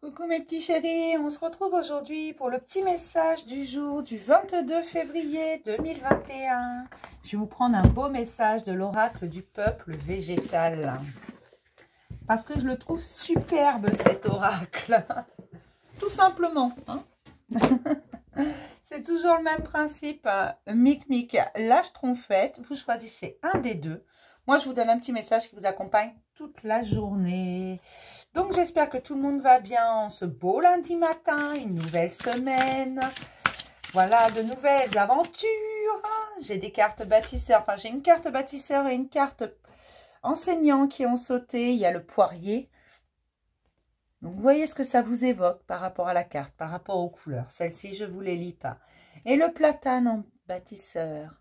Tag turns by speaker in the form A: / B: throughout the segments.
A: Coucou mes petits chéris, on se retrouve aujourd'hui pour le petit message du jour du 22 février 2021. Je vais vous prendre un beau message de l'oracle du peuple végétal. Parce que je le trouve superbe cet oracle. Tout simplement. Hein. C'est toujours le même principe. Mic, lâche trompette. Vous choisissez un des deux. Moi, je vous donne un petit message qui vous accompagne toute la journée. Donc, j'espère que tout le monde va bien en ce beau lundi matin, une nouvelle semaine. Voilà, de nouvelles aventures. J'ai des cartes bâtisseurs. Enfin, j'ai une carte bâtisseur et une carte enseignant qui ont sauté. Il y a le poirier. Donc, vous voyez ce que ça vous évoque par rapport à la carte, par rapport aux couleurs. Celle-ci, je ne vous les lis pas. Et le platane en bâtisseur.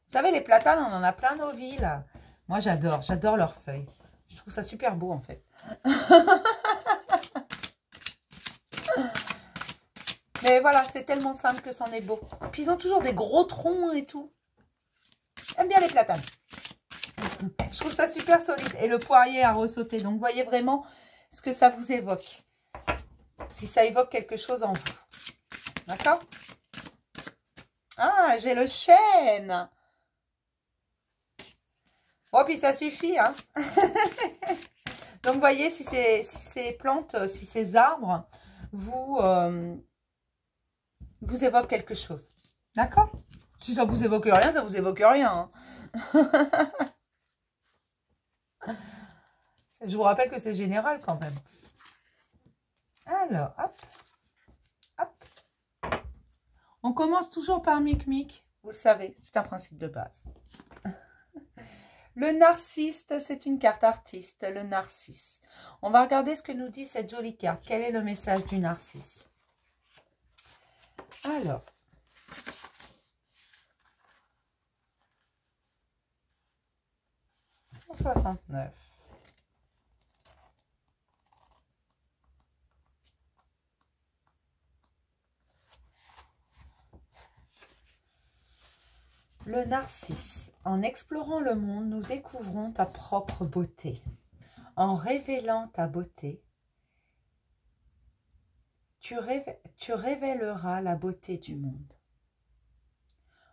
A: Vous savez, les platanes, on en a plein nos villes. Moi, j'adore leurs feuilles. Je trouve ça super beau, en fait. Mais voilà, c'est tellement simple que c'en est beau. Puis, ils ont toujours des gros troncs et tout. J'aime bien les platanes. Je trouve ça super solide. Et le poirier a ressauté. Donc, vous voyez vraiment ce que ça vous évoque. Si ça évoque quelque chose en vous. D'accord? Ah, j'ai le chêne. Oh, puis ça suffit, hein. Donc, vous voyez, si ces plantes, si ces arbres vous évoquent quelque chose. D'accord? Si ça vous évoque rien, ça vous évoque rien. Hein. Je vous rappelle que c'est général quand même. Alors, hop, hop. On commence toujours par Mic. Vous le savez, c'est un principe de base. Le narcisse, c'est une carte artiste, le narcisse. On va regarder ce que nous dit cette jolie carte. Quel est le message du narcisse? Alors, « 169. Le narcisse. En explorant le monde, nous découvrons ta propre beauté. En révélant ta beauté, tu révéleras la beauté du monde.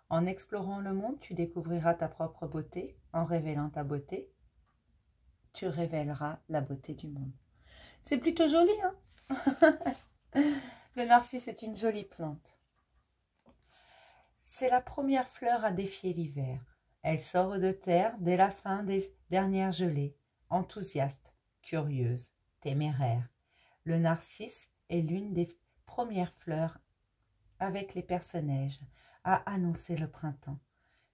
A: En explorant le monde, tu découvriras ta propre beauté. En révélant ta beauté, tu révéleras la beauté du monde. C'est plutôt joli, hein? Le narcisse est une jolie plante. C'est la première fleur à défier l'hiver. Elle sort de terre dès la fin des dernières gelées, enthousiaste, curieuse, téméraire. Le narcisse est l'une des premières fleurs avec les personnages à annoncer le printemps.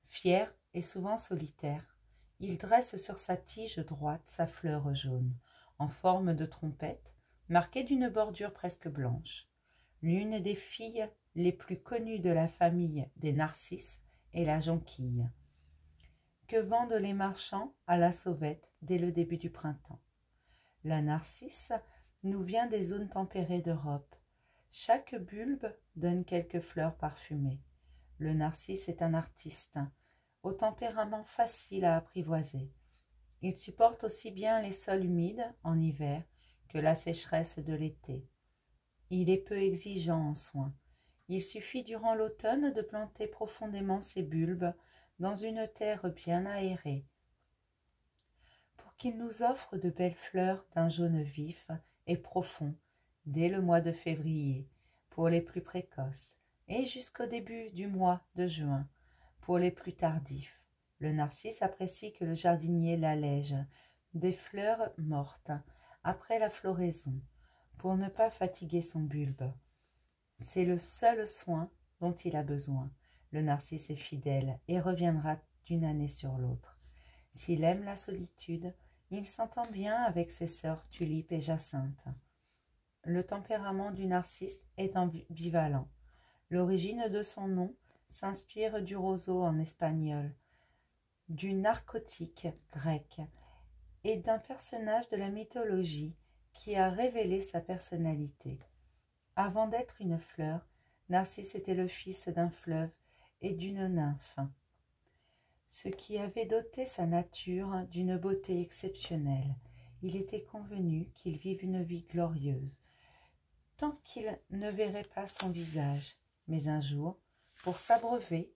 A: Fier et souvent solitaire, il dresse sur sa tige droite sa fleur jaune, en forme de trompette, marquée d'une bordure presque blanche. L'une des filles les plus connues de la famille des narcisses est la jonquille, que vendent les marchands à la sauvette dès le début du printemps. La narcisse nous vient des zones tempérées d'Europe. Chaque bulbe donne quelques fleurs parfumées. Le narcisse est un artiste, au tempérament facile à apprivoiser. Il supporte aussi bien les sols humides en hiver que la sécheresse de l'été. Il est peu exigeant en soins. Il suffit durant l'automne de planter profondément ses bulbes dans une terre bien aérée pour qu'il nous offre de belles fleurs d'un jaune vif et profond dès le mois de février pour les plus précoces et jusqu'au début du mois de juin pour les plus tardifs. Le narcisse apprécie que le jardinier l'allège des fleurs mortes après la floraison pour ne pas fatiguer son bulbe. C'est le seul soin dont il a besoin. Le narcisse est fidèle et reviendra d'une année sur l'autre. S'il aime la solitude, il s'entend bien avec ses sœurs Tulipe et Jacinthe. Le tempérament du narcisse est ambivalent. L'origine de son nom s'inspire du roseau en espagnol, du narcotique grec et d'un personnage de la mythologie qui a révélé sa personnalité. Avant d'être une fleur, Narcisse était le fils d'un fleuve et d'une nymphe, ce qui avait doté sa nature d'une beauté exceptionnelle. Il était convenu qu'il vive une vie glorieuse, tant qu'il ne verrait pas son visage. Mais un jour, pour s'abreuver,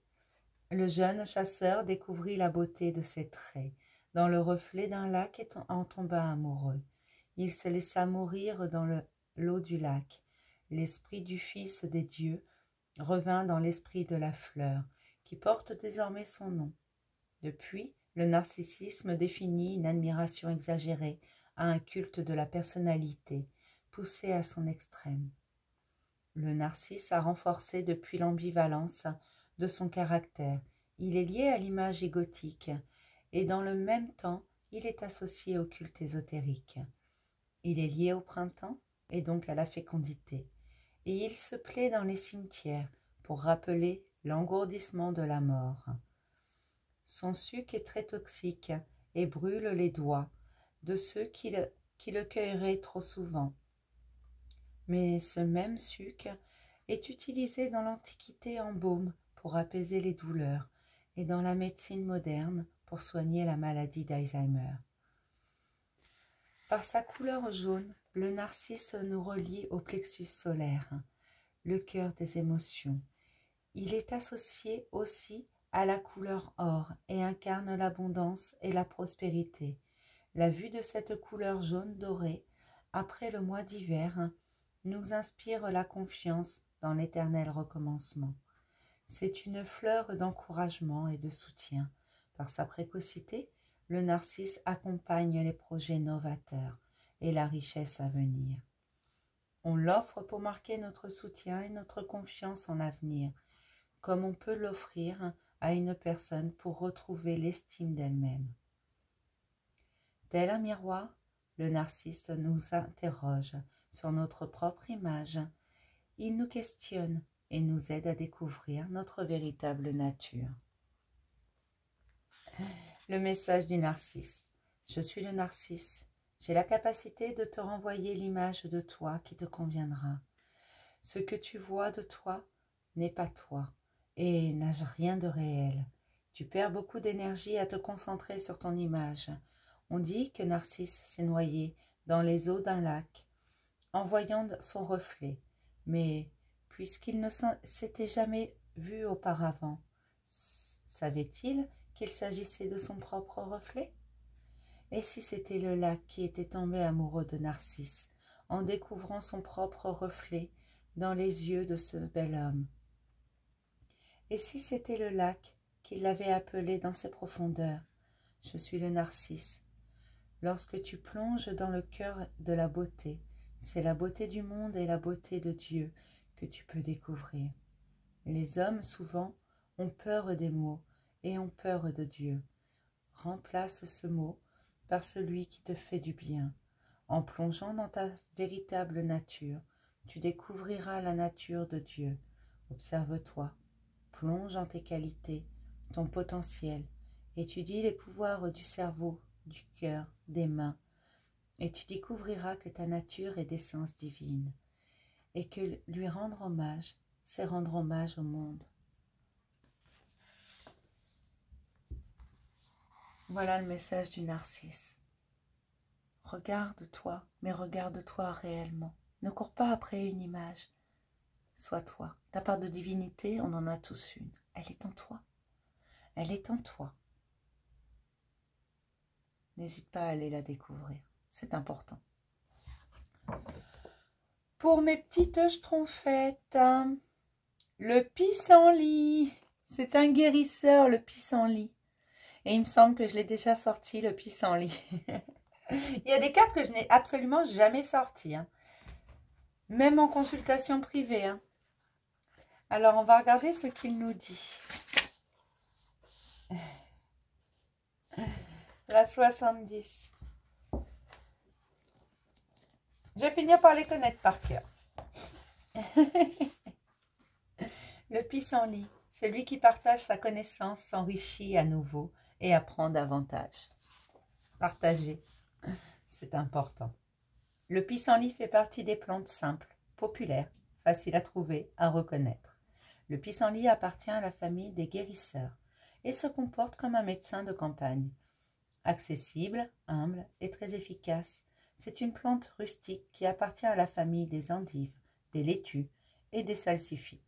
A: le jeune chasseur découvrit la beauté de ses traits dans le reflet d'un lac et en tomba amoureux. Il se laissa mourir dans l'eau du lac. L'esprit du Fils des dieux revint dans l'esprit de la fleur, qui porte désormais son nom. Depuis, le narcissisme définit une admiration exagérée à un culte de la personnalité, poussé à son extrême. Le narcisse a renforcé depuis l'ambivalence de son caractère. Il est lié à l'image égotique, et dans le même temps, il est associé au culte ésotérique. Il est lié au printemps, et donc à la fécondité, et il se plaît dans les cimetières pour rappeler l'engourdissement de la mort. Son suc est très toxique et brûle les doigts de ceux qui le cueilleraient trop souvent. Mais ce même suc est utilisé dans l'Antiquité en baume pour apaiser les douleurs et dans la médecine moderne pour soigner la maladie d'Alzheimer. Par sa couleur jaune, le narcisse nous relie au plexus solaire, le cœur des émotions. Il est associé aussi à la couleur or et incarne l'abondance et la prospérité. La vue de cette couleur jaune dorée, après le mois d'hiver, nous inspire la confiance dans l'éternel recommencement. C'est une fleur d'encouragement et de soutien. Par sa précocité, le narcisse accompagne les projets novateurs et la richesse à venir. On l'offre pour marquer notre soutien et notre confiance en l'avenir, comme on peut l'offrir à une personne pour retrouver l'estime d'elle-même. Tel un miroir, le narcisse nous interroge sur notre propre image. Il nous questionne et nous aide à découvrir notre véritable nature. Le message du narcisse. Je suis le narcisse. J'ai la capacité de te renvoyer l'image de toi qui te conviendra. Ce que tu vois de toi n'est pas toi et n'a rien de réel. Tu perds beaucoup d'énergie à te concentrer sur ton image. On dit que Narcisse s'est noyé dans les eaux d'un lac en voyant son reflet, mais puisqu'il ne s'était jamais vu auparavant, savait-il qu'il s'agissait de son propre reflet? Et si c'était le lac qui était tombé amoureux de Narcisse en découvrant son propre reflet dans les yeux de ce bel homme? Et si c'était le lac qui l'avait appelé dans ses profondeurs? Je suis le narcisse. Lorsque tu plonges dans le cœur de la beauté, c'est la beauté du monde et la beauté de Dieu que tu peux découvrir. Les hommes, souvent, ont peur des mots et ont peur de Dieu. Remplace ce mot par celui qui te fait du bien. En plongeant dans ta véritable nature, tu découvriras la nature de Dieu. Observe-toi, plonge en tes qualités, ton potentiel, étudie les pouvoirs du cerveau, du cœur, des mains, et tu découvriras que ta nature est d'essence divine, et que lui rendre hommage, c'est rendre hommage au monde. Voilà le message du narcisse. Regarde-toi, mais regarde-toi réellement. Ne cours pas après une image. Sois toi. Ta part de divinité, on en a tous une. Elle est en toi. Elle est en toi. N'hésite pas à aller la découvrir. C'est important. Pour mes petites schtroumpfettes, le pissenlit. C'est un guérisseur, le pissenlit. Et il me semble que je l'ai déjà sorti, le pissenlit. Il y a des cartes que je n'ai absolument jamais sorties. Même en consultation privée. Alors, on va regarder ce qu'il nous dit. La 70. Je vais finir par les connaître par cœur. Le pissenlit, celui qui partage sa connaissance s'enrichit à nouveau et apprend davantage. Partager, c'est important. Le pissenlit fait partie des plantes simples, populaires, faciles à trouver, à reconnaître. Le pissenlit appartient à la famille des guérisseurs et se comporte comme un médecin de campagne. Accessible, humble et très efficace, c'est une plante rustique qui appartient à la famille des endives, des laitues et des salsifis.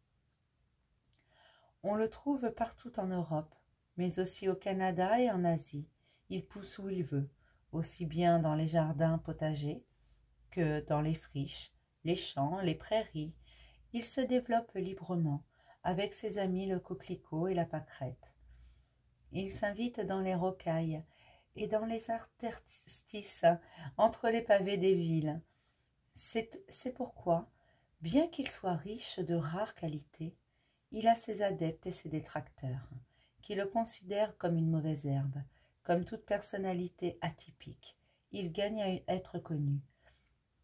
A: On le trouve partout en Europe, mais aussi au Canada et en Asie. Il pousse où il veut, aussi bien dans les jardins potagers que dans les friches, les champs, les prairies. Il se développe librement, avec ses amis le coquelicot et la pâquerette. Il s'invite dans les rocailles et dans les interstices entre les pavés des villes. C'est pourquoi, bien qu'il soit riche de rares qualités, il a ses adeptes et ses détracteurs, qui le considèrent comme une mauvaise herbe, comme toute personnalité atypique. Il gagne à être connu.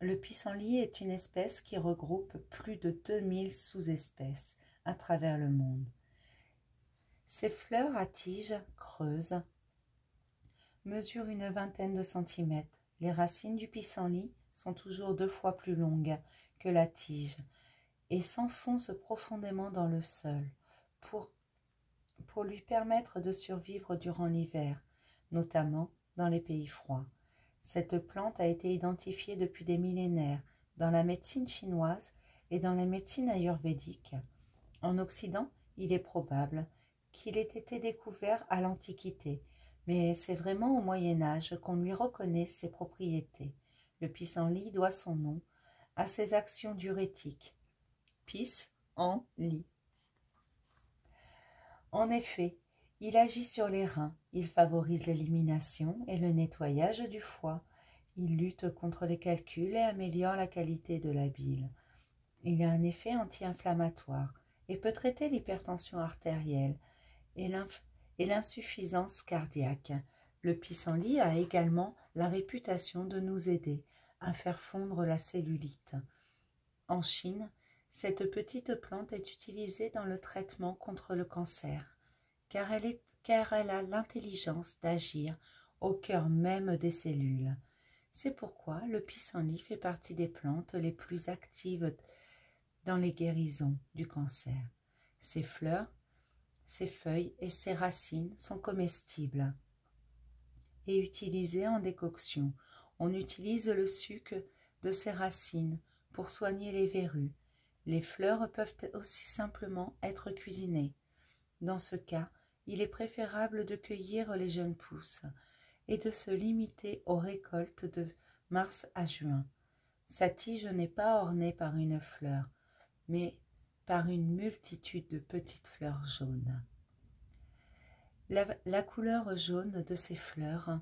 A: Le pissenlit est une espèce qui regroupe plus de 2000 sous-espèces à travers le monde. Ses fleurs à tiges creuses mesurent une vingtaine de centimètres. Les racines du pissenlit sont toujours 2 fois plus longues que la tige et s'enfoncent profondément dans le sol pour lui permettre de survivre durant l'hiver, notamment dans les pays froids. Cette plante a été identifiée depuis des millénaires dans la médecine chinoise et dans la médecine ayurvédique. En Occident, il est probable qu'il ait été découvert à l'Antiquité, mais c'est vraiment au Moyen Âge qu'on lui reconnaît ses propriétés. Le pissenlit doit son nom à ses actions diurétiques. Pis en lit. En effet, il agit sur les reins, il favorise l'élimination et le nettoyage du foie, il lutte contre les calculs et améliore la qualité de la bile. Il a un effet anti-inflammatoire et peut traiter l'hypertension artérielle et l'insuffisance cardiaque. Le pissenlit a également la réputation de nous aider à faire fondre la cellulite. En Chine, cette petite plante est utilisée dans le traitement contre le cancer, car elle a l'intelligence d'agir au cœur même des cellules. C'est pourquoi le pissenlit fait partie des plantes les plus actives dans les guérisons du cancer. Ses fleurs, ses feuilles et ses racines sont comestibles et utilisées en décoction. On utilise le suc de ses racines pour soigner les verrues. Les fleurs peuvent aussi simplement être cuisinées. Dans ce cas, il est préférable de cueillir les jeunes pousses et de se limiter aux récoltes de mars à juin. Sa tige n'est pas ornée par une fleur, mais par une multitude de petites fleurs jaunes. La couleur jaune de ces fleurs,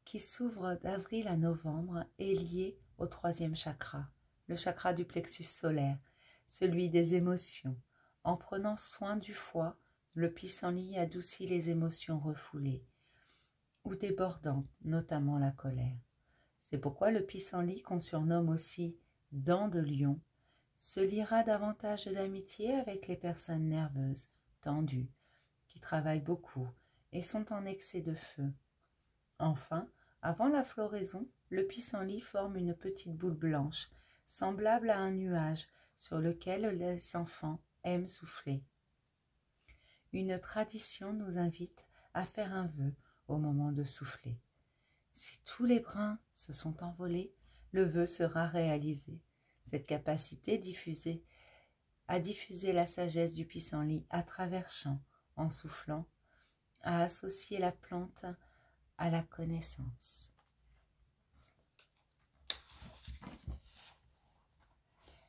A: qui s'ouvre d'avril à novembre, est liée au 3e chakra, le chakra du plexus solaire, celui des émotions. En prenant soin du foie, le pissenlit adoucit les émotions refoulées ou débordantes, notamment la colère. C'est pourquoi le pissenlit, qu'on surnomme aussi dent de lion, se liera davantage d'amitié avec les personnes nerveuses, tendues, qui travaillent beaucoup et sont en excès de feu. Enfin, avant la floraison, le pissenlit forme une petite boule blanche, semblable à un nuage sur lequel les enfants aiment souffler. Une tradition nous invite à faire un vœu au moment de souffler. Si tous les brins se sont envolés, le vœu sera réalisé. Cette capacité à diffuser la sagesse du pissenlit à travers champs, en soufflant, à associer la plante à la connaissance.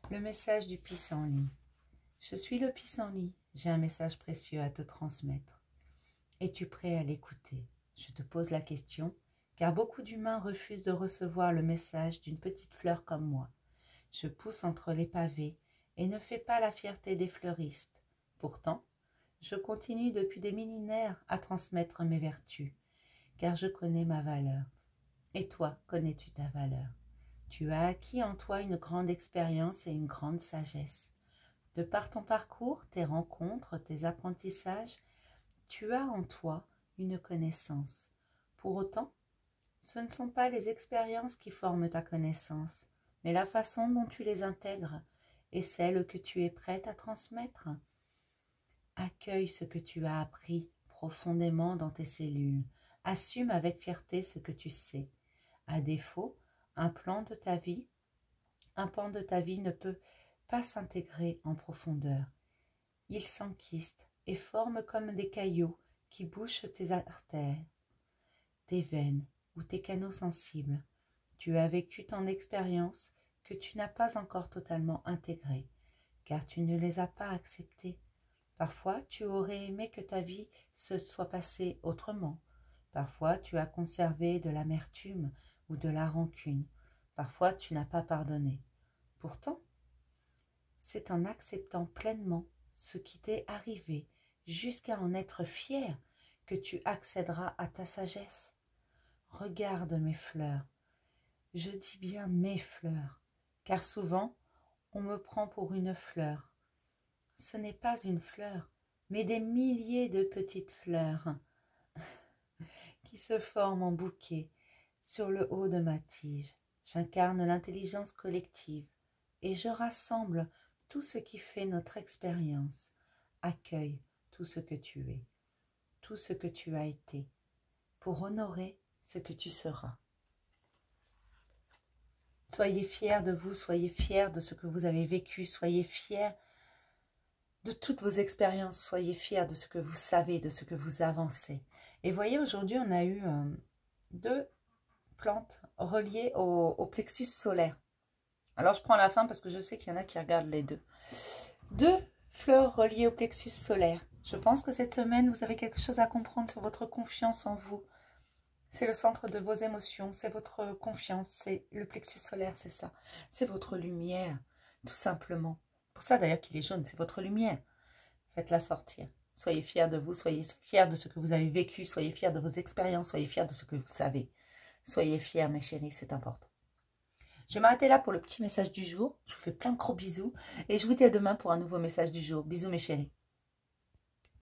A: Le message du pissenlit. Je suis le pissenlit, j'ai un message précieux à te transmettre. Es-tu prêt à l'écouter? Je te pose la question, car beaucoup d'humains refusent de recevoir le message d'une petite fleur comme moi. Je pousse entre les pavés et ne fais pas la fierté des fleuristes. Pourtant, je continue depuis des millénaires à transmettre mes vertus, car je connais ma valeur. Et toi, connais-tu ta valeur? Tu as acquis en toi une grande expérience et une grande sagesse. De par ton parcours, tes rencontres, tes apprentissages, tu as en toi une connaissance. Pour autant, ce ne sont pas les expériences qui forment ta connaissance, mais la façon dont tu les intègres et celle que tu es prête à transmettre. Accueille ce que tu as appris profondément dans tes cellules, Assume avec fierté ce que tu sais. À défaut, un pan de ta vie ne peut pas s'intégrer en profondeur. Il s'enquiste et forme comme des caillots qui bouchent tes artères, tes veines ou tes canaux sensibles. Tu as vécu ton expérience que tu n'as pas encore totalement intégrée, car tu ne les as pas acceptées. Parfois, tu aurais aimé que ta vie se soit passée autrement. Parfois, tu as conservé de l'amertume ou de la rancune. Parfois, tu n'as pas pardonné. Pourtant, c'est en acceptant pleinement ce qui t'est arrivé, jusqu'à en être fier, que tu accéderas à ta sagesse. Regarde mes fleurs. Je dis bien mes fleurs, car souvent, on me prend pour une fleur. Ce n'est pas une fleur, mais des milliers de petites fleurs qui se forment en bouquet sur le haut de ma tige. J'incarne l'intelligence collective et je rassemble tout ce qui fait notre expérience. Accueille tout ce que tu es, tout ce que tu as été, pour honorer ce que tu seras. Soyez fiers de vous, soyez fiers de ce que vous avez vécu, soyez fiers de toutes vos expériences, soyez fiers de ce que vous savez, de ce que vous avancez. Et voyez, aujourd'hui, on a eu 2 plantes reliées au plexus solaire. Alors, je prends la fin parce que je sais qu'il y en a qui regardent les deux. 2 fleurs reliées au plexus solaire. Je pense que cette semaine, vous avez quelque chose à comprendre sur votre confiance en vous. C'est le centre de vos émotions, c'est votre confiance, c'est le plexus solaire, c'est ça. C'est votre lumière, tout simplement. Pour ça d'ailleurs qu'il est jaune, c'est votre lumière. Faites-la sortir. Soyez fiers de vous, soyez fiers de ce que vous avez vécu, soyez fiers de vos expériences, soyez fiers de ce que vous savez. Soyez fiers, mes chéris, c'est important. Je vais m'arrêter là pour le petit message du jour. Je vous fais plein de gros bisous et je vous dis à demain pour un nouveau message du jour. Bisous, mes chéris.